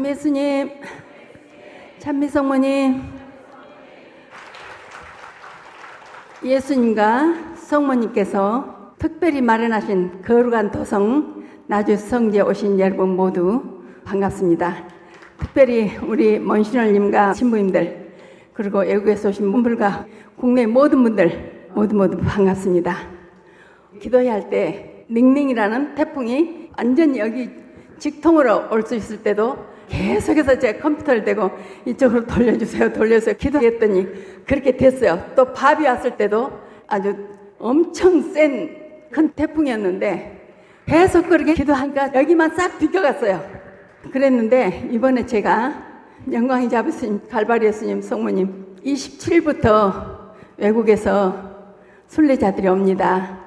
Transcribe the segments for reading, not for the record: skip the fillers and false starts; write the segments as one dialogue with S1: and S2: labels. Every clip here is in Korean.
S1: 참예수님, 참미성모님, 예수님과 성모님께서 특별히 마련하신 거룩한 도성 나주 성지에 오신 여러분 모두 반갑습니다. 특별히 우리 먼신월님과 신부님들, 그리고 외국에서 오신 분들과 국내 모든 분들 모두 반갑습니다. 기도해야 할 때 닝닝이라는 태풍이 완전히 여기 직통으로 올 수 있을 때도 계속해서 제 컴퓨터를 대고 이쪽으로 돌려주세요 기도했더니 그렇게 됐어요. 또 밥이 왔을 때도 아주 엄청 센 큰 태풍이었는데 계속 그렇게 기도하니까 여기만 싹 비껴갔어요. 그랬는데 이번에 제가 영광이 잡으신 갈바리 예수님 성모님 27일부터 외국에서 순례자들이 옵니다.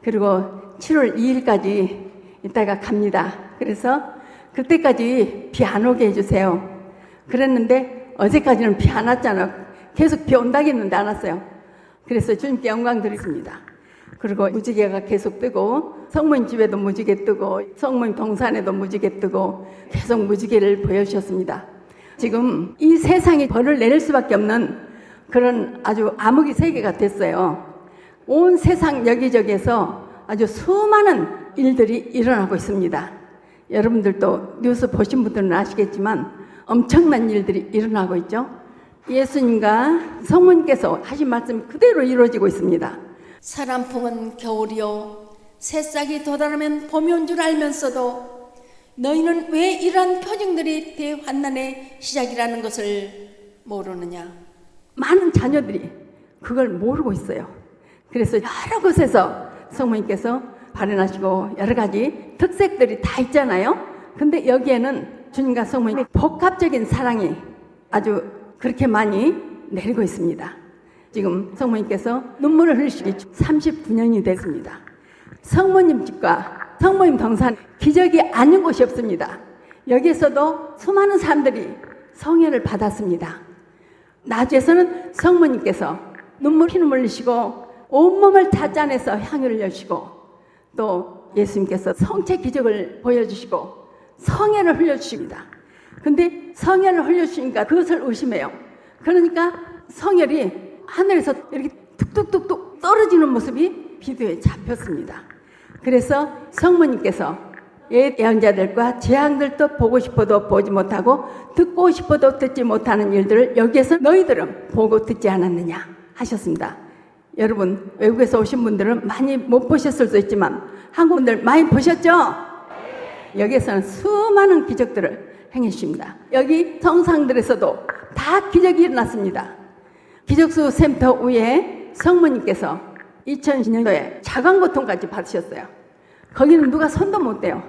S1: 그리고 7월 2일까지 이따가 갑니다. 그래서 그때까지 비 안 오게 해주세요. 그랬는데 어제까지는 비 안 왔잖아. 계속 비 온다고 했는데 안 왔어요. 그래서 주님께 영광 드리겠습니다. 그리고 무지개가 계속 뜨고 성모님 집에도 무지개 뜨고 성모님 동산에도 무지개 뜨고 계속 무지개를 보여주셨습니다. 지금 이 세상이 벌을 내릴 수밖에 없는 그런 아주 암흑의 세계가 됐어요. 온 세상 여기저기에서 아주 수많은 일들이 일어나고 있습니다. 여러분들도 뉴스 보신 분들은 아시겠지만 엄청난 일들이 일어나고 있죠. 예수님과 성모님께서 하신 말씀 그대로 이루어지고 있습니다.
S2: 사람 품은 겨울이요 새싹이 돋아나면 봄이 온 줄 알면서도 너희는 왜 이러한 표징들이 대환난의 시작이라는 것을 모르느냐.
S1: 많은 자녀들이 그걸 모르고 있어요. 그래서 여러 곳에서 성모님께서 발현하시고 여러 가지 특색들이 다 있잖아요. 근데 여기에는 주님과 성모님의 복합적인 사랑이 아주 그렇게 많이 내리고 있습니다. 지금 성모님께서 눈물을 흘리시기 39년이 됐습니다. 성모님 집과 성모님 동산 기적이 아닌 곳이 없습니다. 여기에서도 수많은 사람들이 성회를 받았습니다. 나주에서는 성모님께서 눈물 피눈물 흘리시고 온몸을 다 짜내서 향유를 여시고 또 예수님께서 성체 기적을 보여주시고 성회를 흘려주십니다. 근데 성회를 흘려주시니까 그것을 의심해요. 그러니까 성혈이 하늘에서 이렇게 툭툭툭툭 떨어지는 모습이 비디오에 잡혔습니다. 그래서 성모님께서 옛 예언자들과 재앙들도 보고 싶어도 보지 못하고 듣고 싶어도 듣지 못하는 일들을 여기에서 너희들은 보고 듣지 않았느냐 하셨습니다. 여러분 외국에서 오신 분들은 많이 못 보셨을 수 있지만 한국 분들 많이 보셨죠? 여기에서는 수많은 기적들을 행해주십니다. 여기 성상들에서도 다 기적이 일어났습니다. 기적수 센터 위에 성모님께서 2002년도에 자관고통까지 받으셨어요. 거기는 누가 손도 못 대요.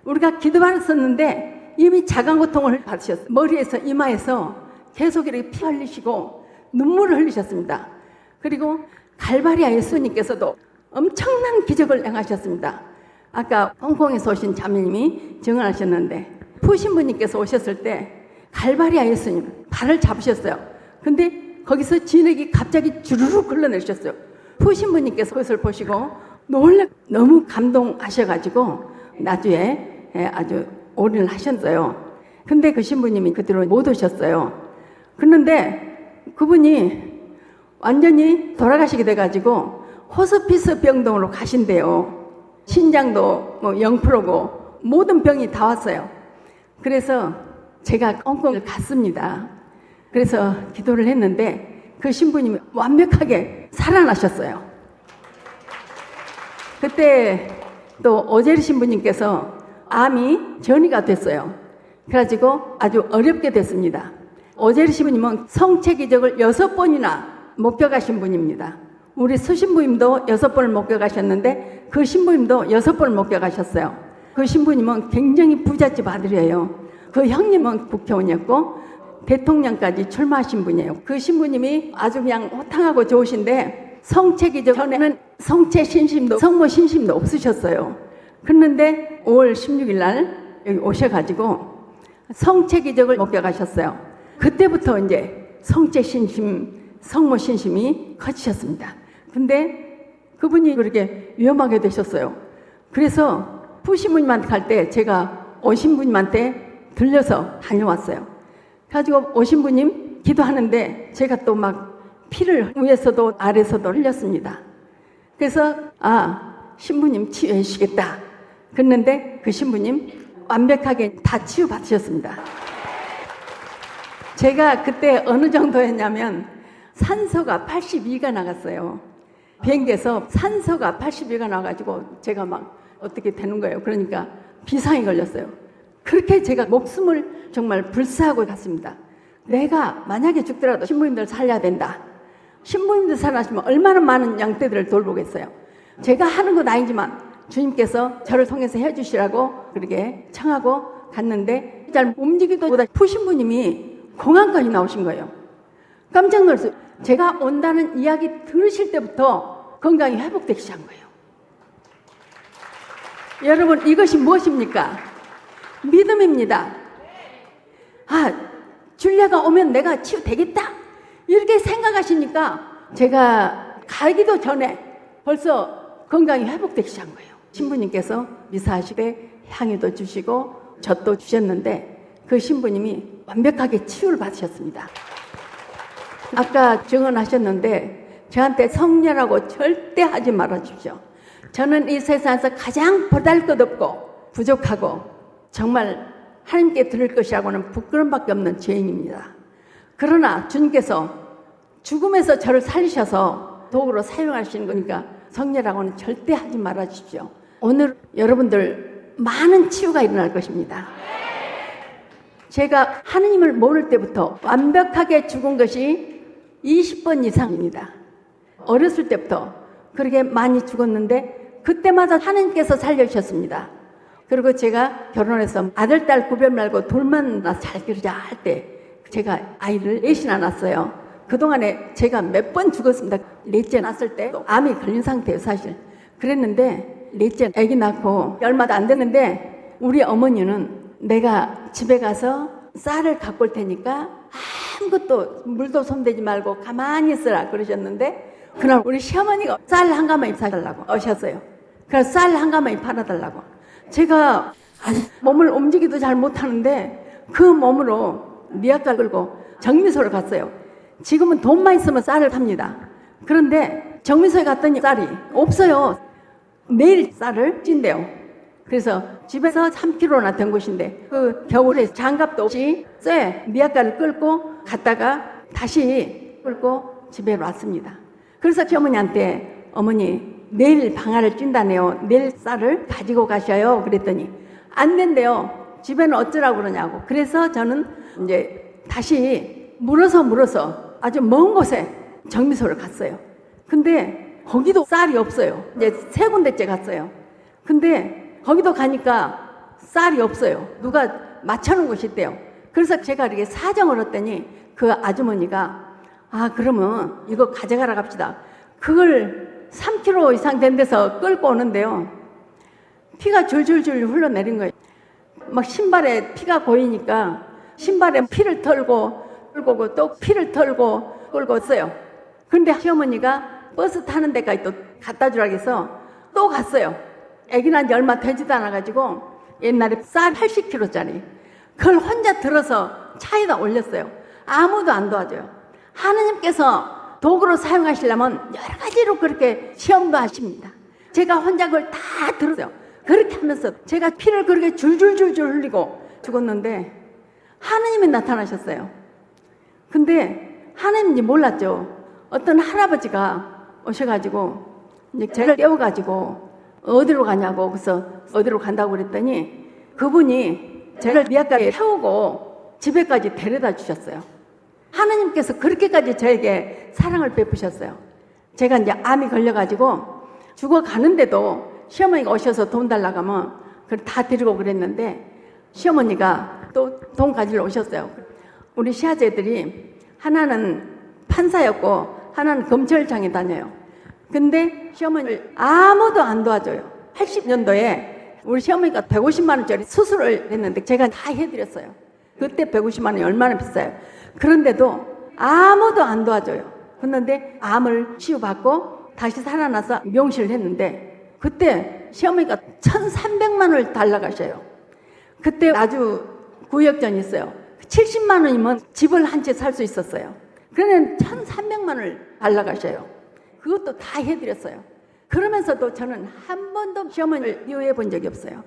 S1: 우리가 기도받았었는데 이미 자관고통을 받으셨어요. 머리에서 이마에서 계속 이렇게 피 흘리시고 눈물을 흘리셨습니다. 그리고 갈바리아 예수님께서도 엄청난 기적을 행하셨습니다. 아까 홍콩에서 오신 자매님이 증언하셨는데 푸신부님께서 오셨을 때 갈바리아 예수님 발을 잡으셨어요. 근데 거기서 진액이 갑자기 주르륵 흘러내리셨어요. 푸신부님께서 그것을 보시고 놀라 너무 감동하셔가지고 나주에 아주 올인을 하셨어요. 근데 그 신부님이 그대로 못 오셨어요. 그런데 그분이 완전히 돌아가시게 돼가지고 호스피스 병동으로 가신대요. 신장도 뭐 0%고 모든 병이 다 왔어요. 그래서 제가 홍콩을 갔습니다. 그래서 기도를 했는데 그 신부님이 완벽하게 살아나셨어요. 그때 또 오제리 신부님께서 암이 전이가 됐어요. 그래가지고 아주 어렵게 됐습니다. 오제리 신부님은 성체 기적을 6번이나 목격하신 분입니다. 우리 수신부님도 6번을 목격하셨는데 그 신부님도 6번을 목격하셨어요. 그 신부님은 굉장히 부잣집 아들이에요. 그 형님은 국회의원이었고 대통령까지 출마하신 분이에요. 그 신부님이 아주 그냥 호탕하고 좋으신데 성체 기적 전에는 성체 신심도 성모 신심도 없으셨어요. 그런데 5월 16일 날 여기 오셔가지고 성체 기적을 목격하셨어요. 그때부터 이제 성체 신심, 성모 신심이 커지셨습니다. 근데 그분이 그렇게 위험하게 되셨어요. 그래서 푸신부님한테 갈 때 제가 오신 분님한테 들려서 다녀왔어요. 가지고 오신 분님 기도하는데 제가 또 막 피를 위에서도 아래서도 흘렸습니다. 그래서 신부님 치유해 주시겠다 그랬는데 그 신부님 완벽하게 다 치유받으셨습니다. 제가 그때 어느 정도였냐면 산소가 82가 나갔어요. 비행기에서 산소가 82가 나가지고 제가 막 어떻게 되는 거예요. 그러니까 비상이 걸렸어요. 그렇게 제가 목숨을 정말 불사하고 갔습니다. 내가 만약에 죽더라도 신부님들 살려야 된다. 신부님들 살아나시면 얼마나 많은 양떼들을 돌보겠어요. 제가 하는 건 아니지만 주님께서 저를 통해서 해주시라고 그렇게 청하고 갔는데 잘 움직이도 못한 푸신부님이 공항까지 나오신 거예요. 깜짝 놀랐어요. 제가 온다는 이야기 들으실 때부터 건강이 회복되기 시작한 거예요. 여러분, 이것이 무엇입니까? 믿음입니다. 줄리아가 오면 내가 치유되겠다 이렇게 생각하시니까 제가 가기도 전에 벌써 건강이 회복되기 시작한 거예요. 신부님께서 미사하시되 향유도 주시고 젖도 주셨는데 그 신부님이 완벽하게 치유를 받으셨습니다. 아까 증언하셨는데 저한테 성녀라고 절대 하지 말아 주십시오. 저는 이 세상에서 가장 보잘것없고 부족하고 정말 하나님께 들을 것이라고는 부끄러움밖에 없는 죄인입니다. 그러나 주님께서 죽음에서 저를 살리셔서 도구로 사용하시는 거니까 성녀라고는 절대 하지 말아 주십시오. 오늘 여러분들 많은 치유가 일어날 것입니다. 제가 하느님을 모를 때부터 완벽하게 죽은 것이 20번 이상입니다. 어렸을 때부터 그렇게 많이 죽었는데 그때마다 하느님께서 살려주셨습니다. 그리고 제가 결혼해서 아들, 딸 구별 말고 둘만 잘 기르자 할 때 제가 아이를 넷이나 낳았어요. 그동안에 제가 몇 번 죽었습니다. 넷째 낳았을 때 암이 걸린 상태예요, 사실. 그랬는데 넷째 아기 낳고 얼마도 안 됐는데 우리 어머니는 내가 집에 가서 쌀을 갖고 올 테니까 아무것도 물도 손대지 말고 가만히 있으라 그러셨는데 그날 우리 시어머니가 쌀 한 가마니 사달라고 오셨어요. 그래서 쌀 한 가마니 팔아달라고. 제가 몸을 움직이도 잘 못하는데 그 몸으로 미약갈 끌고 정미소를 갔어요. 지금은 돈만 있으면 쌀을 팝니다. 그런데 정미소에 갔더니 쌀이 없어요. 매일 쌀을 찐대요. 그래서 집에서 3km나 된 곳인데 그 겨울에 장갑도 없이 쇠 미약갈을 끌고 갔다가 다시 끌고 집에 왔습니다. 그래서 시어머니한테 어머니 내일 방아를 찐다네요. 내일 쌀을 가지고 가셔요. 그랬더니 안 된대요. 집에는 어쩌라고 그러냐고. 그래서 저는 이제 다시 물어서 아주 먼 곳에 정미소를 갔어요. 근데 거기도 쌀이 없어요. 이제 3군데째 갔어요. 근데 거기도 가니까 쌀이 없어요. 누가 맞춰놓은 곳이 있대요. 그래서 제가 이렇게 사정을 했더니 그 아주머니가 그러면 이거 가져가라 갑시다. 그걸 3km 이상 된 데서 끌고 오는데요. 피가 줄줄줄 흘러내린 거예요. 막 신발에 피가 고이니까 신발에 피를 털고 끌고 또 피를 털고 끌고 왔어요. 그런데 시어머니가 버스 타는 데까지 또 갖다 주라고 해서 또 갔어요. 애기 낳은 지 얼마 되지도 않아가지고 옛날에 쌀 80kg짜리 그걸 혼자 들어서 차에다 올렸어요. 아무도 안 도와줘요. 하느님께서 도구로 사용하시려면 여러 가지로 그렇게 시험도 하십니다. 제가 혼자 그걸 다 들었어요. 그렇게 하면서 제가 피를 그렇게 줄줄줄줄 흘리고 죽었는데 하느님이 나타나셨어요. 근데 하느님인지 몰랐죠. 어떤 할아버지가 오셔가지고 이제 저를 깨워가지고 어디로 가냐고 그래서 어디로 간다고 그랬더니 그분이 저를 미약하게 태우고 집에까지 데려다 주셨어요. 하느님께서 그렇게까지 저에게 사랑을 베푸셨어요. 제가 이제 암이 걸려가지고 죽어가는데도 시어머니가 오셔서 돈 달라고 하면 그걸 다 드리고 그랬는데 시어머니가 또 돈 가지러 오셨어요. 우리 시아제들이 하나는 판사였고 하나는 검찰청에 다녀요. 근데 시어머니를 아무도 안 도와줘요. 80년도에 우리 시어머니가 150만 원짜리 수술을 했는데 제가 다 해드렸어요. 그때 150만 원이 얼마나 비싸요. 그런데도 아무도 안 도와줘요. 그런데 암을 치유받고 다시 살아나서 미용실을 했는데 그때 시어머니가 1,300만 원을 달라가셔요. 그때 아주 구역전이 있어요. 70만 원이면 집을 한 채 살 수 있었어요. 그러면 1,300만 원을 달라가셔요. 그것도 다 해드렸어요. 그러면서도 저는 한 번도 시어머니를 미워해 본 적이 없어요.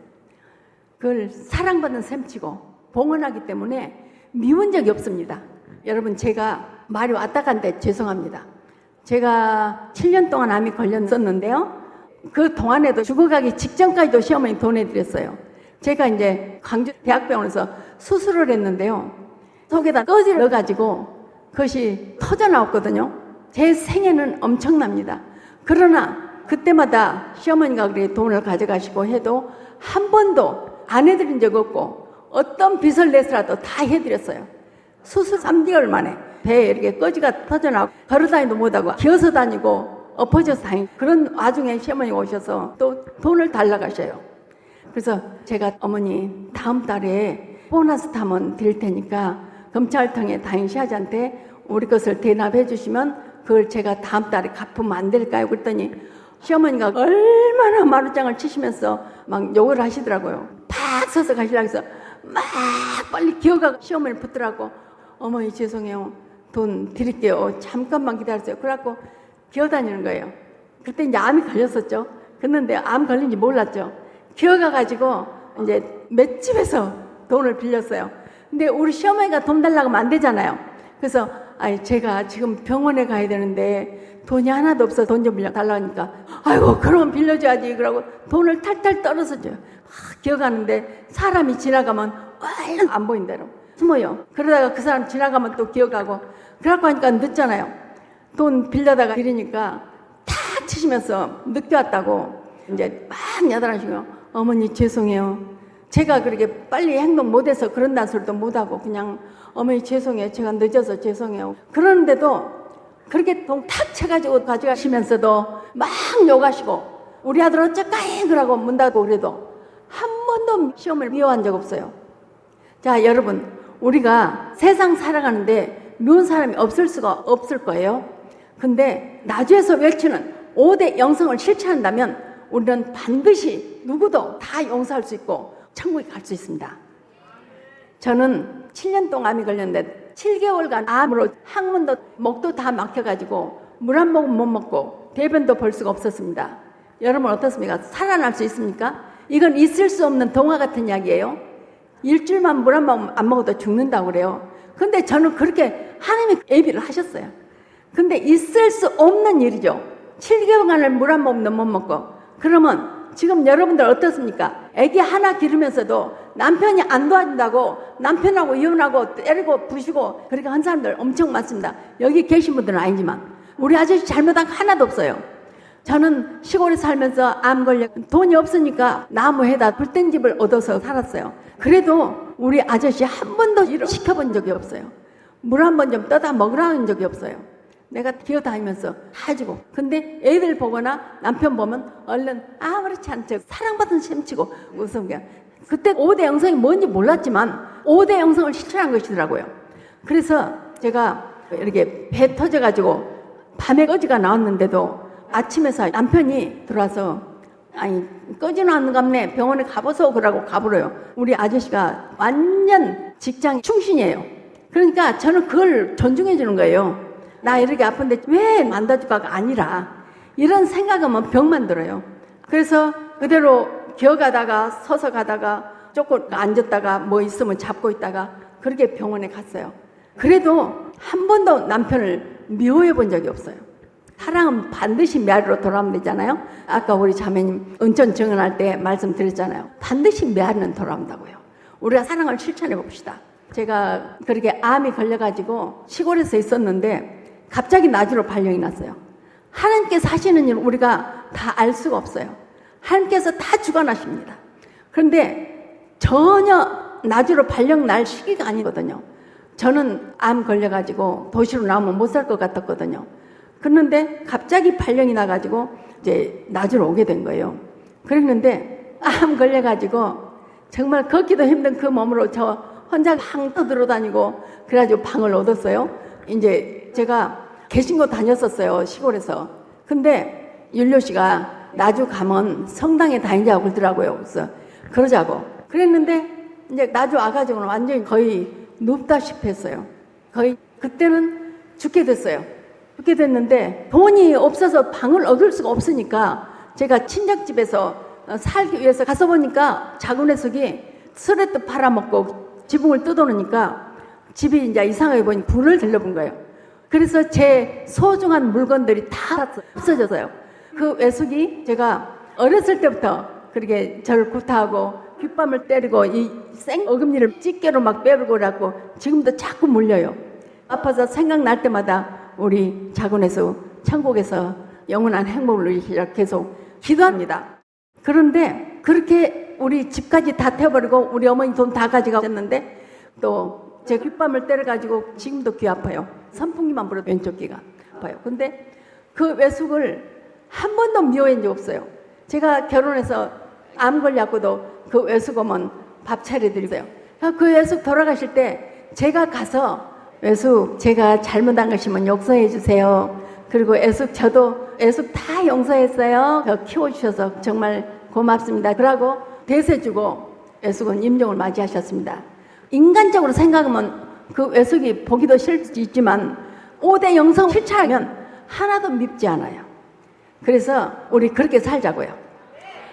S1: 그걸 사랑받는 셈치고 봉헌하기 때문에 미운 적이 없습니다. 여러분, 제가 말이 왔다 간데 죄송합니다. 제가 7년 동안 암이 걸렸었는데요. 그 동안에도 죽어가기 직전까지도 시어머니 보내드렸어요. 제가 이제 광주 대학병원에서 수술을 했는데요. 속에다 꺼지를 넣어가지고 그것이 터져 나왔거든요. 제 생애는 엄청납니다. 그러나 그때마다 시어머니가 그렇게 돈을 가져가시고 해도 한 번도 안 해드린 적 없고 어떤 빚을 내서라도 다 해드렸어요. 수술 3개월 만에 배에 이렇게 꺼지가 터져나오고 걸어다니도 못하고 기어서 다니고 엎어져서 다니고 그런 와중에 시어머니가 오셔서 또 돈을 달라가셔요. 그래서 제가 어머니 다음 달에 보너스 타면 드릴 테니까 검찰청에 다인 시아지한테 우리 것을 대납해 주시면 그걸 제가 다음 달에 갚으면 안 될까요? 그랬더니 시어머니가 얼마나 마루장을 치시면서 막 욕을 하시더라고요. 팍 서서 가시려고 해서 막 빨리 기어가고 시어머니를 붙더라고. 어머니 죄송해요. 돈 드릴게요. 잠깐만 기다리세요. 그래갖고 기어다니는 거예요. 그때 이제 암이 걸렸었죠. 그런데 암 걸린지 몰랐죠. 기어가가지고 이제 맷집에서 돈을 빌렸어요. 근데 우리 시어머니가 돈 달라고 하면 안 되잖아요. 그래서 제가 지금 병원에 가야 되는데 돈이 하나도 없어 돈 좀 빌려달라고 하니까 아이고 그럼 빌려줘야지 그러고 돈을 탈탈 떨어서 줘요. 기어가는데 사람이 지나가면 얼른 안 보인대로 숨어요. 그러다가 그 사람 지나가면 또 기어가고 그러고 하니까 늦잖아요. 돈 빌려다가 드리니까 탁 치시면서 늦게 왔다고 이제 막 야단하시고 어머니 죄송해요. 제가 그렇게 빨리 행동 못해서 그런다는 소리도 못하고 그냥 어머니 죄송해요. 제가 늦어서 죄송해요. 그러는데도 그렇게 돈 탁 쳐가지고 가져가시면서도 막 욕하시고 우리 아들 어쩔까잉 그러고 문 닫고 그래도 한 번도 시험을 미워한 적 없어요. 자, 여러분, 우리가 세상 살아가는데 미운 사람이 없을 수가 없을 거예요. 근데 나주에서 외치는 5대 영성을 실천한다면 우리는 반드시 누구도 다 용서할 수 있고 천국에 갈 수 있습니다. 저는 7년 동안 암이 걸렸는데 7개월간 암으로 항문도 목도 다 막혀가지고 물 한 모금 못 먹고 대변도 볼 수가 없었습니다. 여러분 어떻습니까? 살아날 수 있습니까? 이건 있을 수 없는 동화 같은 이야기예요. 일주일만 물 한 모금 안 먹어도 죽는다고 그래요. 근데 저는 그렇게 하나님이 예비를 하셨어요. 근데 있을 수 없는 일이죠. 7개월간을 물 한 모금도 못 먹고. 그러면 지금 여러분들 어떻습니까? 애기 하나 기르면서도 남편이 안 도와준다고 남편하고 이혼하고 때리고 부시고 그렇게 한 사람들 엄청 많습니다. 여기 계신 분들은 아니지만 우리 아저씨 잘못한 거 하나도 없어요. 저는 시골에 살면서 암 걸려 돈이 없으니까 나무에다 불땡집을 얻어서 살았어요. 그래도 우리 아저씨 한 번도 일을 시켜본 적이 없어요. 물 한 번 좀 떠다 먹으라는 적이 없어요. 내가 기어다니면서 해주고. 근데 애들 보거나 남편 보면 얼른 아무렇지 않은 척 사랑받은 셈치고 웃은 게. 그때 5대 영성이 뭔지 몰랐지만 5대 영성을 실천한 것이더라고요. 그래서 제가 이렇게 배 터져가지고 밤에 꺼지가 나왔는데도 아침에서 남편이 들어와서 아니 꺼지 나왔는갑네 병원에 가보소 그러고 가보래요. 우리 아저씨가 완전 직장 충신이에요. 그러니까 저는 그걸 존중해 주는 거예요. 나 이렇게 아픈데 왜 만다줄까가 아니라 이런 생각하면 병만 들어요. 그래서 그대로 기어가다가 서서 가다가 조금 앉았다가 뭐 있으면 잡고 있다가 그렇게 병원에 갔어요. 그래도 한 번도 남편을 미워해 본 적이 없어요. 사랑은 반드시 메아리로 돌아오면 되잖아요. 아까 우리 자매님 은천 증언할 때 말씀드렸잖아요. 반드시 메아리는 돌아온다고요. 우리가 사랑을 실천해 봅시다. 제가 그렇게 암이 걸려가지고 시골에서 있었는데 갑자기 나주로 발령이 났어요. 하나님께서 하시는 일 우리가 다 알 수가 없어요. 하나님께서 다 주관하십니다. 그런데 전혀 나주로 발령 날 시기가 아니거든요. 저는 암 걸려가지고 도시로 나오면 못 살 것 같았거든요. 그런데 갑자기 발령이 나가지고 이제 나주로 오게 된 거예요. 그랬는데 암 걸려가지고 정말 걷기도 힘든 그 몸으로 저 혼자 방 떠들어다니고 그래가지고 방을 얻었어요. 이제 제가 개신고 다녔었어요. 시골에서. 근데 율료 씨가 나주 가면 성당에 다니자고 그러더라고요. 그래서 그러자고. 그랬는데 이제 나주 와가지고는 완전히 거의 눕다시피 했어요. 거의 그때는 죽게 됐어요. 죽게 됐는데 돈이 없어서 방을 얻을 수가 없으니까 제가 친정집에서 살기 위해서 가서 보니까 작은 해숙이 스레트 팔아먹고 지붕을 뜯어놓으니까 집이 이제 이상하게 보니 불을 질러본 거예요. 그래서 제 소중한 물건들이 다 없어졌어요. 그 외숙이 제가 어렸을 때부터 그렇게 저를 구타하고 귓밤을 때리고 이 생 어금니를 집게로 막 빼고 그래갖고 지금도 자꾸 물려요. 아파서 생각날 때마다 우리 작은에서 천국에서 영원한 행복을 누리시라 계속 기도합니다. 그런데 그렇게 우리 집까지 다 태워버리고 우리 어머니 돈 다 가져가셨는데 또 제 귓밤을 때려가지고 지금도 귀 아파요. 선풍기만 불어도 왼쪽 귀가 아파요. 근데 그 외숙을 한 번도 미워한 적 없어요. 제가 결혼해서 암 걸렸고도 그 외숙 오면 밥 차려드리세요. 그 외숙 돌아가실 때 제가 가서 외숙 제가 잘못한 것이면 용서해 주세요. 그리고 저도 애숙 다 용서했어요. 키워주셔서 정말 고맙습니다. 그러고 대세주고 애숙은 임종을 맞이하셨습니다. 인간적으로 생각하면 그 외숙이 보기도 싫을 수 있지만 5대 영성 실천하면 하나도 밉지 않아요. 그래서 우리 그렇게 살자고요.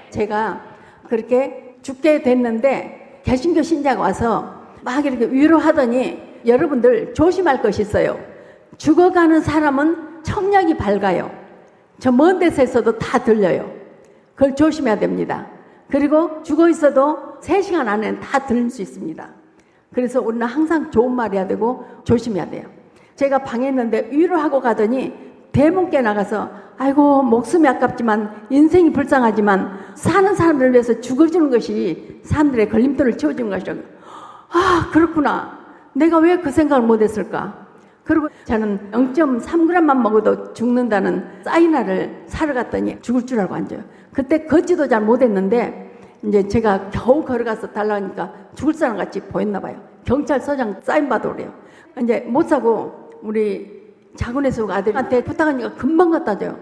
S1: 제가 그렇게 죽게 됐는데 개신교 신자가 와서 막 이렇게 위로하더니 여러분들 조심할 것이 있어요. 죽어가는 사람은 청력이 밝아요. 저 먼 데서도 다 들려요. 그걸 조심해야 됩니다. 그리고 죽어 있어도 3시간 안에 다 들을 수 있습니다. 그래서 우리는 항상 좋은 말 해야 되고 조심해야 돼요. 제가 방에 있는데 위로하고 가더니 대문께 나가서 아이고 목숨이 아깝지만 인생이 불쌍하지만 사는 사람들을 위해서 죽어주는 것이 사람들의 걸림돌을 채워주는 것이라고. 아 그렇구나. 내가 왜 그 생각을 못했을까. 그리고 저는 0.3g만 먹어도 죽는다는 사이나를 사러 갔더니 죽을 줄 알고 앉아요. 그때 걷지도 잘 못했는데 이제 제가 겨우 걸어가서 달라니까 죽을 사람 같이 보였나 봐요. 경찰서장 사인 받아오래요. 이제 못 사고 우리 작은애숙 아들한테 부탁하니까 금방 갖다 줘요.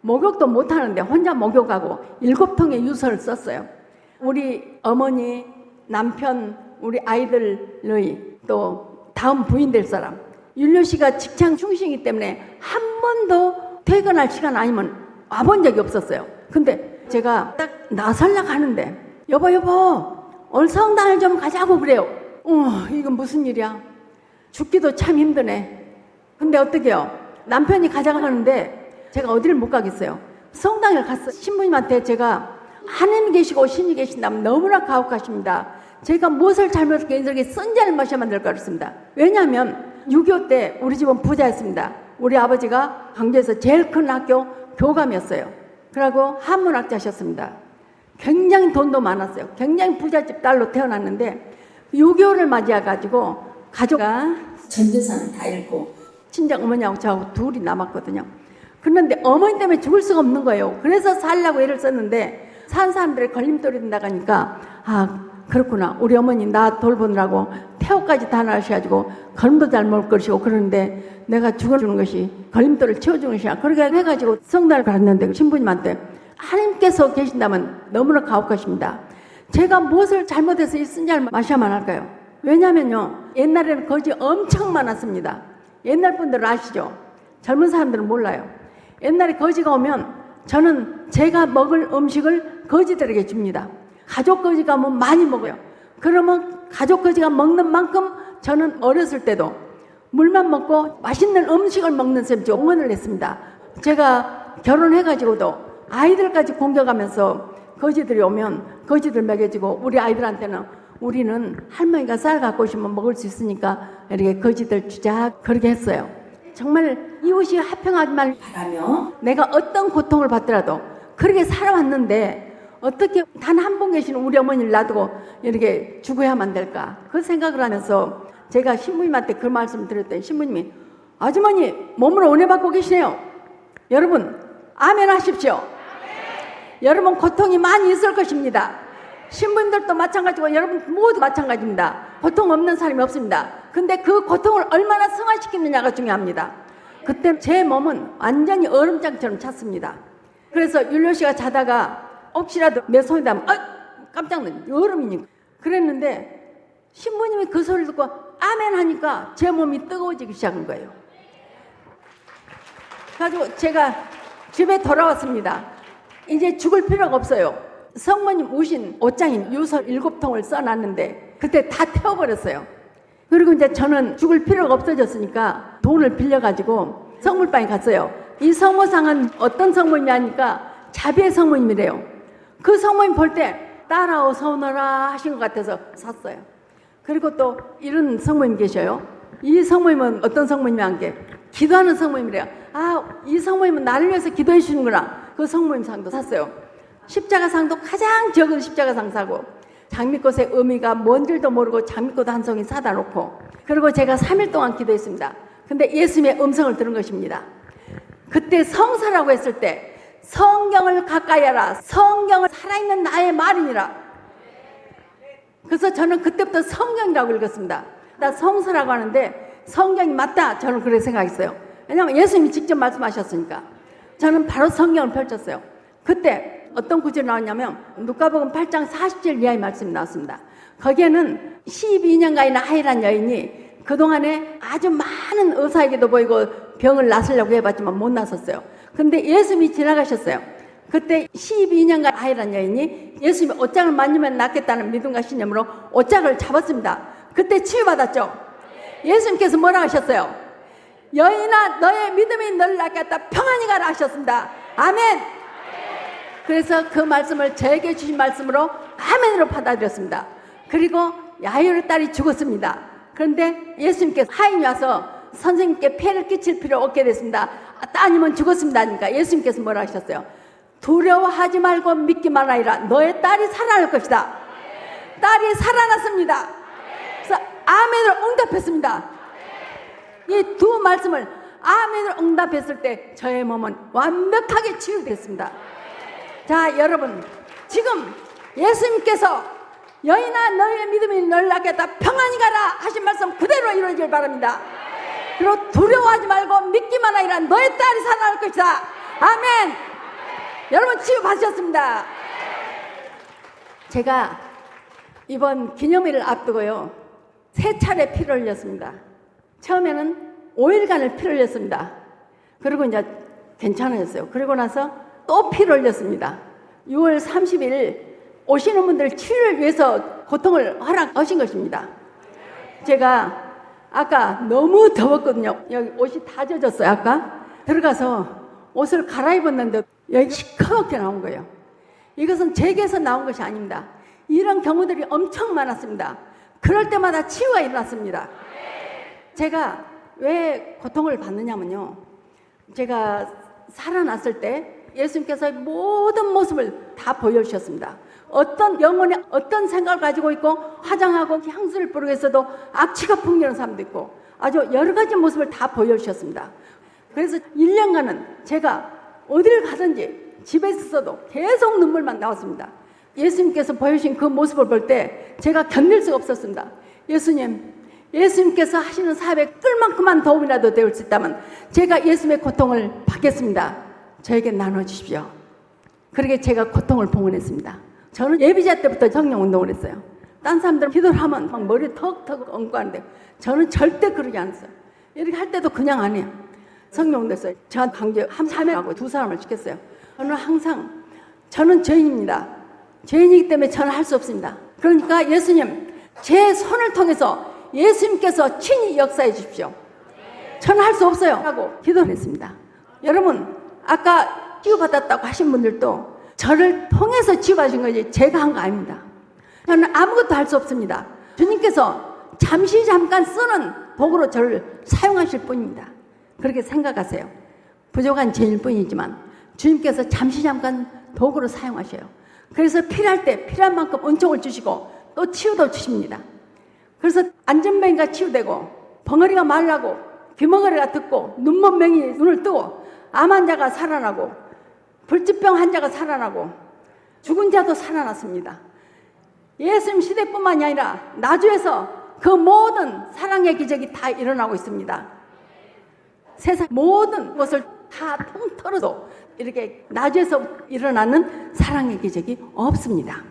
S1: 목욕도 못 하는데 혼자 목욕하고 7통의 유서를 썼어요. 우리 어머니, 남편, 우리 아이들의 또 다음 부인 될 사람. 윤료 씨가 직장 충신이기 때문에 한 번도 퇴근할 시간 아니면 와본 적이 없었어요. 근데 제가 딱 나설려고 하는데 여보 오늘 성당을 좀 가자고 그래요. 이건 무슨 일이야. 죽기도 참 힘드네. 근데 어떡해요. 남편이 가자고 하는데 제가 어디를 못 가겠어요. 성당에 가서 신부님한테 제가 하나님 계시고 신이 계신다면 너무나 가혹하십니다. 제가 무엇을 잘못했기에 이렇게 선자를 마셔야 될까 그랬습니다. 왜냐하면 6.25 때 우리 집은 부자였습니다. 우리 아버지가 광주에서 제일 큰 학교 교감이었어요. 그리고 한문학자셨습니다. 굉장히 돈도 많았어요. 굉장히 부잣집 딸로 태어났는데 6.25를 맞이해가지고 가족가 전 재산을 다 잃고 친정 어머니하고 저하고 둘이 남았거든요. 그런데 어머니 때문에 죽을 수가 없는 거예요. 그래서 살려고 애를 썼는데 산 사람들의 걸림돌이 된다고 하니까 아 그렇구나. 우리 어머니 나 돌보느라고 태호까지 다 나으셔가지고 걸음도 잘 먹을 것이고 그러는데 내가 죽어주는 것이 걸림돌을 채워주는 것이야. 그렇게 해가지고 성당을 갔는데 신부님한테 하나님께서 계신다면 너무나 가혹하십니다. 제가 무엇을 잘못해서 이 쓴자를 마셔야만 할까요? 왜냐면요 옛날에는 거지 엄청 많았습니다. 옛날 분들은 아시죠? 젊은 사람들은 몰라요. 옛날에 거지가 오면 저는 제가 먹을 음식을 거지들에게 줍니다. 가족 거지가 오면 많이 먹어요. 그러면 가족 거지가 먹는 만큼 저는 어렸을 때도 물만 먹고 맛있는 음식을 먹는 셈 응원을 했습니다. 제가 결혼해가지고도 아이들까지 공격하면서 거지들이 오면 거지들 먹여주고 우리 아이들한테는 우리는 할머니가 쌀 갖고 오시면 먹을 수 있으니까 이렇게 거지들 주자 그렇게 했어요. 정말 이웃이 화평하기만 바라며 내가 어떤 고통을 받더라도 그렇게 살아왔는데 어떻게 단 한 분 계시는 우리 어머니를 놔두고 이렇게 죽어야만 될까 그 생각을 하면서 제가 신부님한테 그 말씀을 드렸더니 신부님이 아주머니 몸으로 은혜 받고 계시네요. 여러분 아멘 하십시오. 아멘. 여러분 고통이 많이 있을 것입니다. 신부님들도 마찬가지고 여러분 모두 마찬가지입니다. 고통 없는 사람이 없습니다. 근데 그 고통을 얼마나 승화시키느냐가 중요합니다. 그때 제 몸은 완전히 얼음장처럼 찼습니다. 그래서 윤료 씨가 자다가 혹시라도 내 손에 닿으면 깜짝 놀랐어요. 얼음이니까. 그랬는데 신부님이 그 소리를 듣고 아멘 하니까 제 몸이 뜨거워지기 시작한 거예요. 가지고 제가 집에 돌아왔습니다. 이제 죽을 필요가 없어요. 성모님 우신 옷장인 유서 7통을 써놨는데 그때 다 태워버렸어요. 그리고 이제 저는 죽을 필요가 없어졌으니까 돈을 빌려가지고 성물방에 갔어요. 이 성모상은 어떤 성모님이 하니까 자비의 성모님이래요. 그 성모님 볼 때 따라오서 오너라 하신 것 같아서 샀어요. 그리고 또 이런 성모님 계셔요. 이 성모님은 어떤 성모님이 한 게 기도하는 성모님이래요. 아, 이 성모님은 나를 위해서 기도해 주시는구나. 그 성모님 상도 샀어요. 십자가상도 가장 적은 십자가상 사고 장미꽃의 의미가 뭔지도 모르고 장미꽃 한 송이 사다 놓고 그리고 제가 3일 동안 기도했습니다. 근데 예수님의 음성을 들은 것입니다. 그때 성사라고 했을 때 성경을 가까이 하라. 성경을 살아있는 나의 말이니라. 그래서 저는 그때부터 성경이라고 읽었습니다. 나 성서라고 하는데 성경이 맞다. 저는 그렇게 생각했어요. 왜냐하면 예수님이 직접 말씀하셨으니까. 저는 바로 성경을 펼쳤어요. 그때 어떤 구절이 나왔냐면 누가복음 8장 40절 이하의 말씀이 나왔습니다. 거기에는 12년간이나 하이란 여인이 그동안에 아주 많은 의사에게도 보이고 병을 낫으려고 해봤지만 못 낫았어요. 근데 예수님이 지나가셨어요. 그때 12년간 하이란 여인이 예수님이 옷장을 만지면 낫겠다는 믿음과 신념으로 옷장을 잡았습니다. 그때 치유받았죠. 예수님께서 뭐라 하셨어요? 여인아 너의 믿음이 너를 낫겠다 평안히 가라 하셨습니다. 아멘. 그래서 그 말씀을 저에게 주신 말씀으로 아멘으로 받아들였습니다. 그리고 야이로의 딸이 죽었습니다. 그런데 예수님께서 하인이 와서 선생님께 폐를 끼칠 필요 없게 됐습니다. 따님은 죽었습니다 하니까 예수님께서 뭐라 하셨어요? 두려워하지 말고 믿기만 하리라. 너의 딸이 살아날 것이다. 딸이 살아났습니다. 그래서 아멘으로 응답했습니다. 이 두 말씀을 아멘으로 응답했을 때 저의 몸은 완벽하게 치유됐습니다. 자, 여러분, 지금 예수님께서 여인아 너의 믿음이 너를 낫겠다 평안히 가라 하신 말씀 그대로 이루어지길 바랍니다. 그리고 두려워하지 말고 믿기만 하리라. 너의 딸이 살아날 것이다. 아멘. 여러분 치유 받으셨습니다. 제가 이번 기념일을 앞두고요 3차례 피를 흘렸습니다. 처음에는 5일간을 피를 흘렸습니다. 그리고 이제 괜찮아졌어요. 그리고 나서 또 피를 흘렸습니다. 6월 30일 오시는 분들 치유를 위해서 고통을 허락하신 것입니다. 제가 아까 너무 더웠거든요. 여기 옷이 다 젖었어요. 아까 들어가서 옷을 갈아입었는데 여기 시커멓게 나온 거예요. 이것은 제게서 나온 것이 아닙니다. 이런 경우들이 엄청 많았습니다. 그럴 때마다 치유가 일어났습니다. 제가 왜 고통을 받느냐면요, 제가 살아났을 때 예수님께서 모든 모습을 다 보여주셨습니다. 어떤 영혼이 어떤 생각을 가지고 있고 화장하고 향수를 뿌리고 있어도 악취가 풍기는 사람도 있고 아주 여러 가지 모습을 다 보여주셨습니다. 그래서 1년간은 제가 어디를 가든지 집에 있어도 계속 눈물만 나왔습니다. 예수님께서 보여주신 그 모습을 볼 때 제가 견딜 수가 없었습니다. 예수님께서 하시는 사업에 끌만큼만 도움이라도 되올 수 있다면 제가 예수님의 고통을 받겠습니다. 저에게 나눠주십시오. 그렇게 제가 고통을 봉헌했습니다. 저는 예비자 때부터 성령 운동을 했어요. 딴 사람들은 기도를 하면 막 머리 턱턱 얹고 하는데 저는 절대 그러지 않았어요. 이렇게 할 때도 그냥 안 해요. 성령 운동 했어요. 저한테 강제 한 3회하고 2사람을 시켰어요. 저는 항상 저는 죄인입니다. 죄인이기 때문에 저는 할 수 없습니다. 그러니까 예수님 제 손을 통해서 예수님께서 친히 역사해 주십시오. 저는 할 수 없어요 하고 기도를 했습니다. 여러분 아까 치유받았다고 하신 분들도 저를 통해서 치유받으신 거지 제가 한 거 아닙니다. 저는 아무것도 할 수 없습니다. 주님께서 잠깐 쓰는 도구로 저를 사용하실 뿐입니다. 그렇게 생각하세요. 부족한 죄일 뿐이지만 주님께서 잠깐 도구로 사용하셔요. 그래서 필요할 때 필요한 만큼 은총을 주시고 또 치유도 주십니다. 그래서 안전뱅이가 치유되고 벙어리가 말라고 귀머거리가 듣고 눈먼맹이 눈을 뜨고 암 환자가 살아나고 불치병 환자가 살아나고 죽은 자도 살아났습니다. 예수님 시대뿐만이 아니라 나주에서 그 모든 사랑의 기적이 다 일어나고 있습니다. 세상 모든 것을 다 통틀어도 이렇게 나주에서 일어나는 사랑의 기적이 없습니다.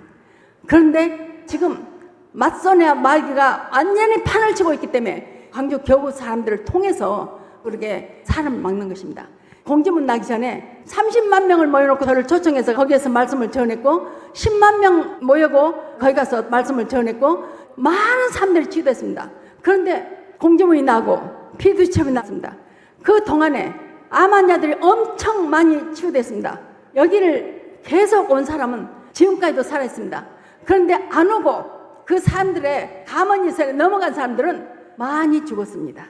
S1: 그런데 지금 맞선의 마귀가 완전히 판을 치고 있기 때문에 광주 교구 사람들을 통해서 그렇게 사람을 막는 것입니다. 공지문 나기 전에 30만 명을 모여놓고 저를 초청해서 거기에서 말씀을 전했고 10만 명 모여고 거기 가서 말씀을 전했고 많은 사람들이 치유됐습니다. 그런데 공지문이 나고 피드시험이 났습니다. 그 동안에 암 환자들이 엄청 많이 치유됐습니다. 여기를 계속 온 사람은 지금까지도 살아있습니다. 그런데 안 오고 그 사람들의 가만히서 넘어간 사람들은 많이 죽었습니다.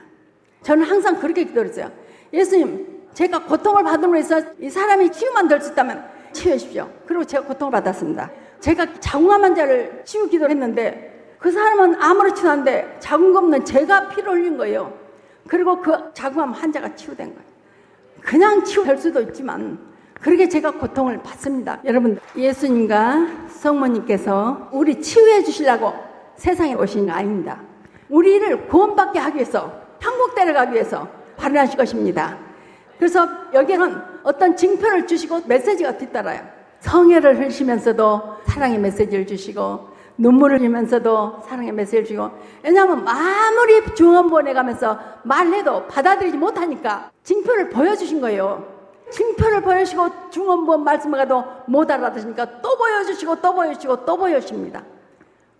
S1: 저는 항상 그렇게 기도했어요. 예수님, 제가 고통을 받음으로 해서 이 사람이 치유만 될 수 있다면 치유해 주십시오. 그리고 제가 고통을 받았습니다. 제가 자궁암 환자를 치유 기도를 했는데 그 사람은 아무렇지도 않은데 자궁 없는 제가 피를 흘린 거예요. 그리고 그 자궁암 환자가 치유된 거예요. 그냥 치유될 수도 있지만 그렇게 제가 고통을 받습니다. 여러분, 예수님과 성모님께서 우리 치유해 주시려고 세상에 오신 거 아닙니다. 우리를 구원받게 하기 위해서, 천국 데려가기 위해서 발현하실 것입니다. 그래서 여기에는 어떤 징표를 주시고 메시지가 뒤따라요. 성애를 흘리시면서도 사랑의 메시지를 주시고 눈물을 흘리면서도 사랑의 메시지를 주시고, 왜냐하면 아무리 중원본에 가면서 말해도 받아들이지 못하니까 징표를 보여주신 거예요. 징표를 보여주시고 중원본 말씀을 가도 못 알아들으니까 또 보여주시고 또 보여주시고 또 보여주십니다.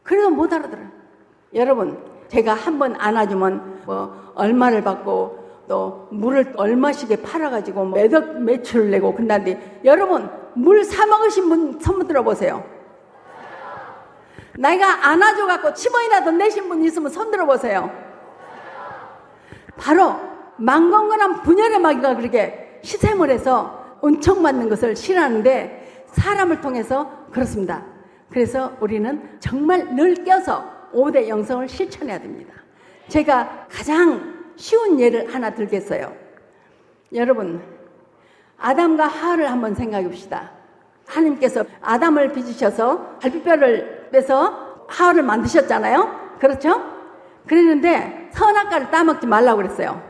S1: 그래도 못 알아들어요. 여러분, 제가 한 번 안아주면 뭐 얼마를 받고 또 물을 얼마씩에 팔아가지고 매덕 매출을 내고 그런다는데, 여러분 물 사 먹으신 분 손 들어보세요. 내가 안아줘갖고 10원이라도 내신 분 있으면 손 들어보세요. 바로 망건건한 분열의 마귀가 그렇게 시샘을 해서 은총받는 것을 싫어하는데 사람을 통해서 그렇습니다. 그래서 우리는 정말 늘 껴서 5대 영성을 실천해야 됩니다. 제가 가장 쉬운 예를 하나 들겠어요. 여러분, 아담과 하와를 한번 생각해 봅시다. 하나님께서 아담을 빚으셔서 갈비뼈를 빼서 하와를 만드셨잖아요. 그렇죠? 그랬는데 선악과를 따먹지 말라고 그랬어요.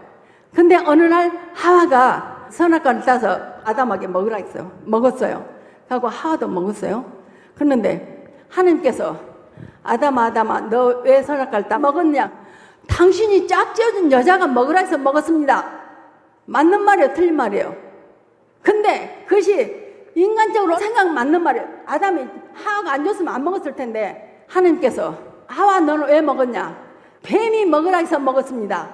S1: 근데 어느 날 하와가 선악과를 따서 아담에게 먹으라 했어요. 먹었어요. 그리고 하와도 먹었어요. 그런데 하나님께서 아담아 너 왜 선악과를 따먹었냐? 당신이 짝지어준 여자가 먹으라 해서 먹었습니다. 맞는 말이에요, 틀린 말이에요? 근데 그것이 인간적으로 생각 맞는 말이에요. 아담이 하와가 안 줬으면 안 먹었을 텐데 하나님께서 하와 너는 왜 먹었냐? 뱀이 먹으라 해서 먹었습니다.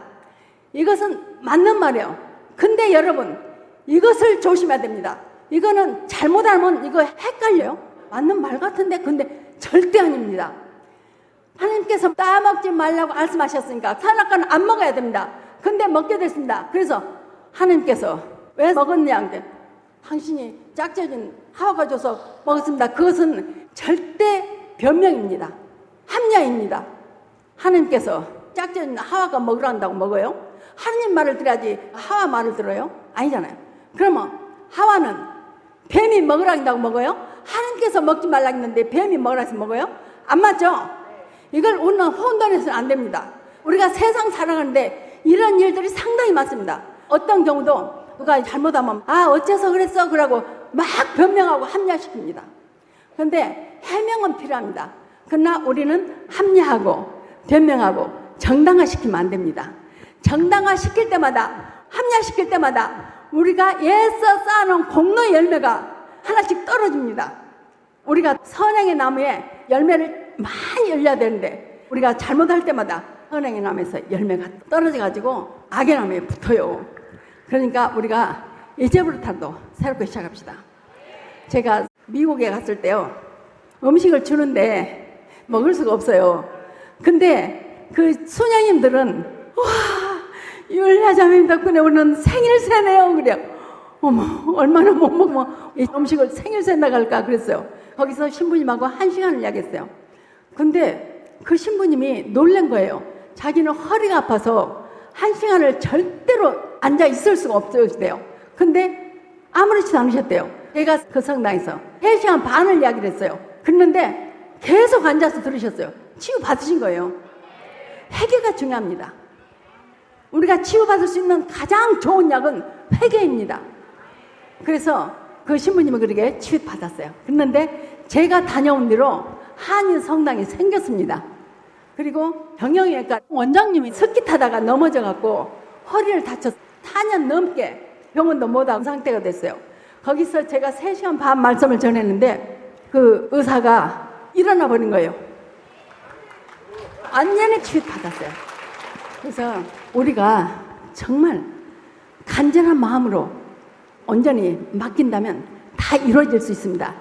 S1: 이것은 맞는 말이에요. 근데 여러분, 이것을 조심해야 됩니다. 이거는 잘못 알면 이거 헷갈려요. 맞는 말 같은데 근데 절대 아닙니다. 하나님께서 따먹지 말라고 말씀하셨으니까 선악과는 안 먹어야 됩니다. 근데 먹게 됐습니다. 그래서 하나님께서 왜 먹었냐? 당신이 짝져준 하와가 줘서 먹었습니다. 그것은 절대 변명입니다. 합리화입니다. 하나님께서 짝져준 하와가 먹으라 한다고 먹어요? 하나님 말을 들어야지 하와 말을 들어요? 아니잖아요. 그러면 하와는 뱀이 먹으라 한다고 먹어요? 하나님께서 먹지 말라 했는데 뱀이 먹으라 해서 먹어요? 안 맞죠? 이걸 우리는 혼돈해서는 안 됩니다. 우리가 세상 살아가는데 이런 일들이 상당히 많습니다. 어떤 경우도 누가 잘못하면 어째서 그랬어? 그러고 막 변명하고 합리화시킵니다. 그런데 해명은 필요합니다. 그러나 우리는 합리화하고 변명하고 정당화시키면 안 됩니다. 정당화시킬 때마다, 합리화시킬 때마다 우리가 애써 쌓아놓은 공로의 열매가 하나씩 떨어집니다. 우리가 선행의 나무에 열매를 많이 열려야 되는데 우리가 잘못할 때마다 선행의 나무에서 열매가 떨어져가지고 악의 나무에 붙어요. 그러니까 우리가 이제부터라도 새롭게 시작합시다. 제가 미국에 갔을 때요, 음식을 주는데 먹을 수가 없어요. 근데 그 수녀님들은 와, 율라자매님 덕분에 우리는 생일새네요. 그래요. 어머, 얼마나 못 먹으면 이 음식을 생일새 나갈까 그랬어요. 거기서 신부님하고 1시간을 이야기했어요. 근데 그 신부님이 놀란 거예요. 자기는 허리가 아파서 1시간을 절대로 앉아 있을 수가 없었대요. 근데 아무렇지도 않으셨대요. 제가 그 성당에서 3시간 반을 이야기를 했어요. 그런데 계속 앉아서 들으셨어요. 치유 받으신 거예요. 회개가 중요합니다. 우리가 치유받을 수 있는 가장 좋은 약은 회개입니다. 그래서 그 신부님은 그렇게 치유받았어요. 그런데 제가 다녀온 뒤로 한인 성당이 생겼습니다. 그리고 경영외과 원장님이 스키 타다가 넘어져갖고 허리를 다쳐서 4년 넘게 병원도 못하고 상태가 됐어요. 거기서 제가 3시간 반 말씀을 전했는데 그 의사가 일어나 버린 거예요. 완전히 치유받았어요. 그래서 우리가 정말 간절한 마음으로 온전히 맡긴다면 다 이루어질 수 있습니다.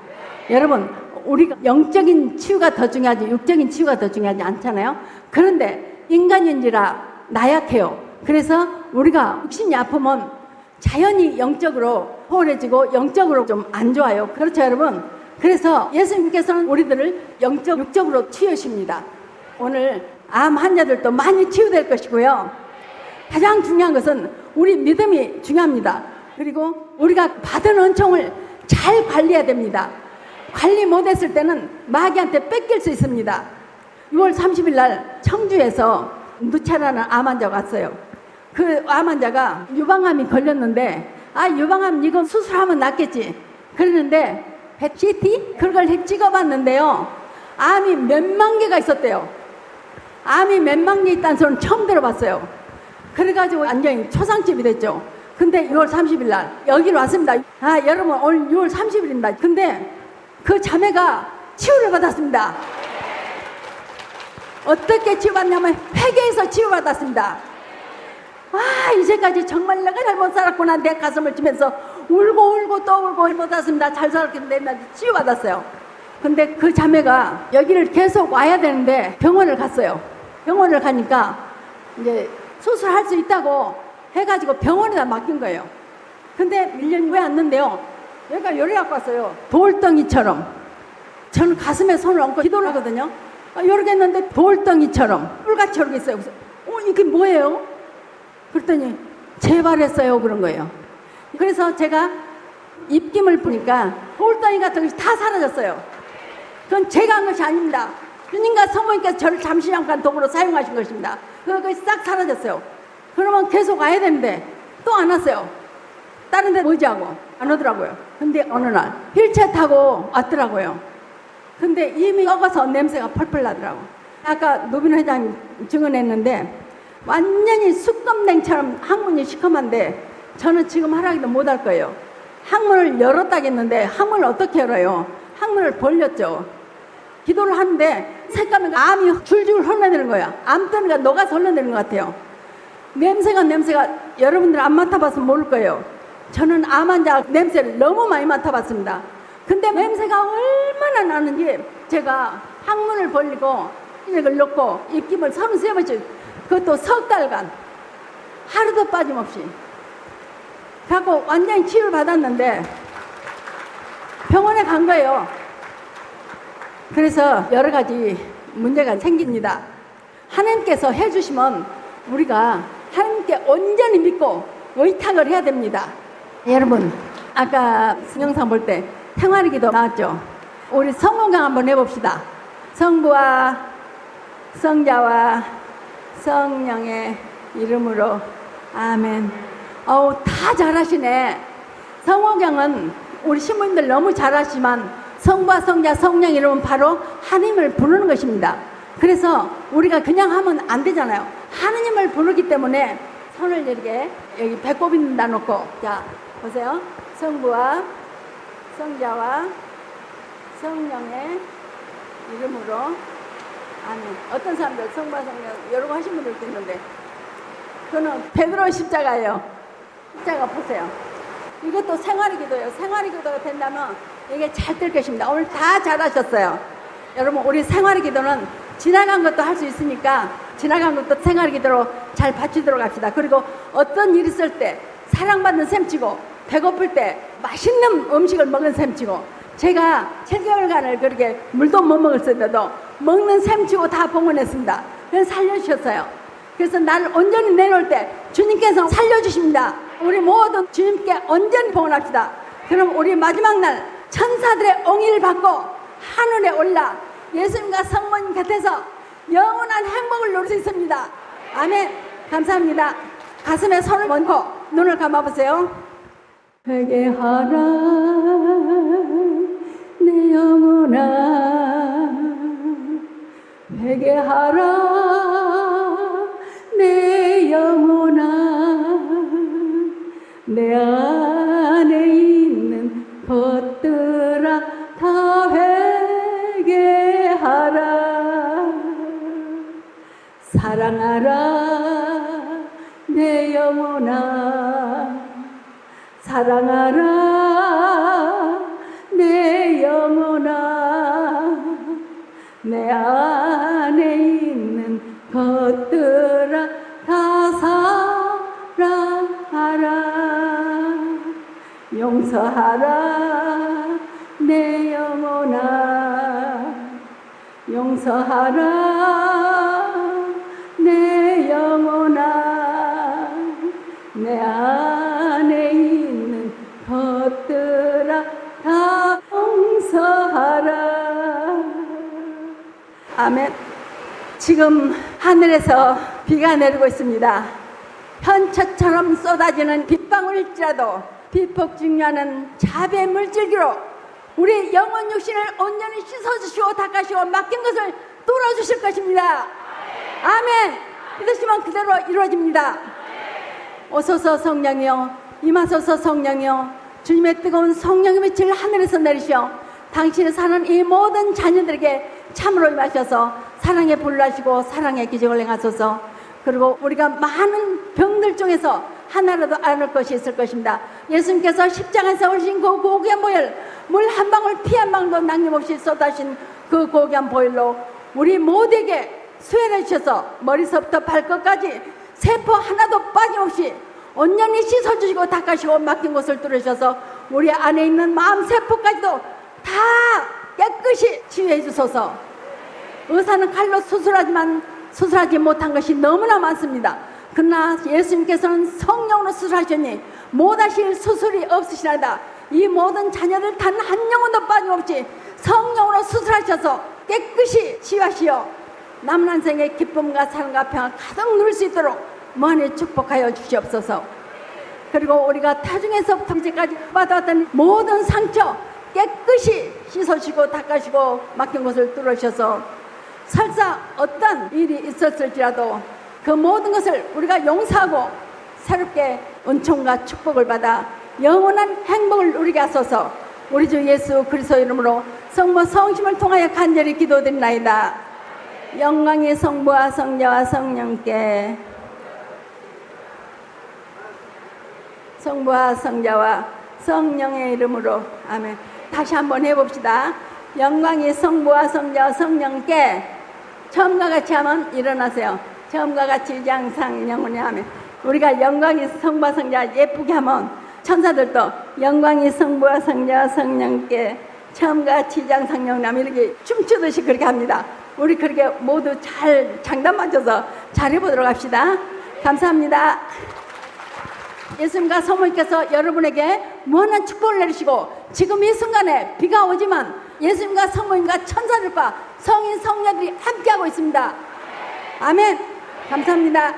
S1: 여러분, 우리가 영적인 치유가 더 중요하지 육적인 치유가 더 중요하지 않잖아요. 그런데 인간인지라 나약해요. 그래서 우리가 육신이 아프면 자연히 영적으로 소홀해지고 영적으로 좀 안 좋아요. 그렇죠, 여러분? 그래서 예수님께서는 우리들을 영적, 육적으로 치유하십니다. 오늘 암 환자들도 많이 치유될 것이고요. 가장 중요한 것은 우리 믿음이 중요합니다. 그리고 우리가 받은 은총을 잘 관리해야 됩니다. 관리 못했을 때는 마귀한테 뺏길 수 있습니다. 6월 30일 날 청주에서 누차라는 암 환자가 왔어요. 그 암 환자가 유방암이 걸렸는데 유방암 이거 수술하면 낫겠지 그랬는데 CT 그걸 찍어봤는데요, 암이 몇만 개가 있었대요. 암이 몇만 개 있다는 소리는 처음 들어봤어요. 그래가지고 완전히 초상집이 됐죠. 근데 6월 30일 날 여기로 왔습니다. 여러분, 오늘 6월 30일입니다. 근데 그 자매가 치유를 받았습니다. 어떻게 치유받냐면 회개에서 치유받았습니다. 이제까지 정말 내가 잘못 살았구나, 내 가슴을 치면서 울고 또 울고 잘못 살았습니다, 잘 살았겠는데 나 치유받았어요. 근데 그 자매가 여기를 계속 와야 되는데 병원을 갔어요. 병원을 가니까 이제 수술할 수 있다고 해가지고 병원에다 맡긴 거예요. 근데 1년 후에 왔는데요, 여기가 요리 갖고 왔어요. 돌덩이처럼. 저는 가슴에 손을 얹고 기도를 하거든요. 요렇게 했는데 돌덩이처럼 뿔같이 요렇게 있어요. 그래서 이게 뭐예요? 그랬더니 재발했어요 그런 거예요. 그래서 제가 입김을 보니까 돌덩이 같은 것이 다 사라졌어요. 그건 제가 한 것이 아닙니다. 주님과 성모님께서 저를 잠시 잠깐 도구로 사용하신 것입니다. 그것이 싹 사라졌어요. 그러면 계속 와야 되는데 또 안 왔어요. 다른 데 모이자고 안 오더라고요. 근데 어느 날 휠체어 타고 왔더라고요. 근데 이미 썩어서 냄새가 펄펄 나더라고. 아까 노빈 회장님 증언했는데 완전히 숯검냉처럼 항문이 시커먼데 저는 지금 하라기도 못할 거예요. 항문을 열었다겠는데 항문을 어떻게 열어요? 항문을 벌렸죠. 기도를 하는데 색감이 암이 줄줄 흘러내리는 거야. 암덩이가 녹아서 흘러내리는 것 같아요. 냄새가 여러분들 안 맡아봤으면 모를 거예요. 저는 암 환자 냄새를 너무 많이 맡아봤습니다. 근데 냄새가 얼마나 나는지 제가 항문을 벌리고 이걸 넣고 입김을 33번씩, 그것도 석 달간 하루도 빠짐없이 갖고 완전히 치유를 받았는데 병원에 간 거예요. 그래서 여러 가지 문제가 생깁니다. 하나님께서 해주시면 우리가 하나님께 온전히 믿고 의탁을 해야 됩니다. 여러분, 아까 영상 볼 때 생활의 기도 나왔죠? 우리 성공강 한번 해봅시다. 성부와 성자와 성령의 이름으로 아멘. 다 잘하시네. 성호경은 우리 신부님들 너무 잘하시지만 성부와 성자 성령 이름은 바로 하나님을 부르는 것입니다. 그래서 우리가 그냥 하면 안 되잖아요. 하나님을 부르기 때문에 손을 이렇게 여기 배꼽 있는다 놓고, 자 보세요. 성부와 성자와 성령의 이름으로 아멘. 어떤 사람들 성부와 성령 여러 거 하신 분들도 있는데 그거는 베드로 십자가예요. 십자가 보세요. 이것도 생활의 기도예요. 생활의 기도가 된다면 이게 잘 될 것입니다. 오늘 다 잘하셨어요. 여러분, 우리 생활의 기도는 지나간 것도 할 수 있으니까 지나간 것도 생활의 기도로 잘 바치도록 합시다. 그리고 어떤 일 있을 때 사랑받는 셈치고 배고플 때 맛있는 음식을 먹은 셈치고, 제가 7개월간을 그렇게 물도 못 먹었는데도 먹는 셈치고 다 봉헌했습니다. 그래서 살려주셨어요. 그래서 나를 온전히 내놓을 때 주님께서 살려주십니다. 우리 모두 주님께 온전히 봉헌합시다. 그럼 우리 마지막 날 천사들의 옹의를 받고 하늘에 올라 예수님과 성모님 곁에서 영원한 행복을 누릴 수 있습니다. 아멘. 감사합니다. 가슴에 손을 얹고 눈을 감아보세요. 회개하라 내 영혼아, 회개하라 벗들아 다 회개하라. 사랑하라 내 영혼아, 사랑하라 내 영혼아. 내 안에 있는 것들아 다 사랑하라. 용서하라 내 영혼아, 용서하라 내 영혼아. 내 안에 있는 것들아 다 용서하라. 아멘. 지금 하늘에서 비가 내리고 있습니다. 현처처럼 쏟아지는 빗방울일지라도 비폭증류하는 자비의 물질기로 우리 영혼 육신을 온전히 씻어주시고 닦아주시고 맡긴 것을 뚫어주실 것입니다. 아멘. 믿으시면 그대로 이루어집니다. 오소서 성령이여, 임하소서 성령이여. 주님의 뜨거운 성령의 빛을 하늘에서 내리시어 당신의 사는 이 모든 자녀들에게 참으로 임하셔서 사랑의 불을 하시고 사랑의 기적을 행하소서. 그리고 우리가 많은 병들 중에서 하나라도 앓을 것이 있을 것입니다. 예수님께서 십자가에서 오신 그 고귀한 보혈, 물 한 방울 피 한 방울도 남김없이 쏟아신 그 고귀한 보혈로 우리 모두에게 수혈해 주셔서 머리서부터 발끝까지 세포 하나도 빠짐없이 온전히 씻어주시고 닦아주시고 맡긴 곳을 뚫으셔서 우리 안에 있는 마음 세포까지도 다 깨끗이 치유해 주소서. 의사는 칼로 수술하지만 수술하지 못한 것이 너무나 많습니다. 그러나 예수님께서는 성령으로 수술하셨니 못하실 수술이 없으시나이다. 이 모든 자녀들 단 한 영혼도 빠짐없이 성령으로 수술하셔서 깨끗이 치유하시어 남은 한 생의 기쁨과 사랑과 평화 가득 누릴 수 있도록 무한히 축복하여 주시옵소서. 그리고 우리가 타중에서부터 이제까지 받아왔던 모든 상처 깨끗이 씻어주시고 닦아주시고 맡긴 곳을 뚫으셔서 설사 어떤 일이 있었을지라도 그 모든 것을 우리가 용서하고 새롭게 은총과 축복을 받아 영원한 행복을 누리게 하소서. 우리 주 예수 그리스도 이름으로 성모 성심을 통하여 간절히 기도드리나이다. 영광의 성부와 성자와 성령께, 성부와 성자와 성령의 이름으로 아멘. 다시 한번 해봅시다. 영광의 성부와 성자와 성령께. 처음과 같이 하면 일어나세요. 처음과 같이 장상 영원히 하면 우리가 영광의 성부와 성자 예쁘게 하면 천사들도 영광의 성부와 성자와 성령께 처음과 같이 장상 영원히 하면 이렇게 춤추듯이 그렇게 합니다. 우리 그렇게 모두 잘 장단 맞춰서 잘해보도록 합시다. 감사합니다. 예수님과 성모님께서 여러분에게 무한한 축복을 내리시고 지금 이 순간에 비가 오지만 예수님과 성모님과 천사들과 성인 성녀들이 함께하고 있습니다. 아멘. 감사합니다.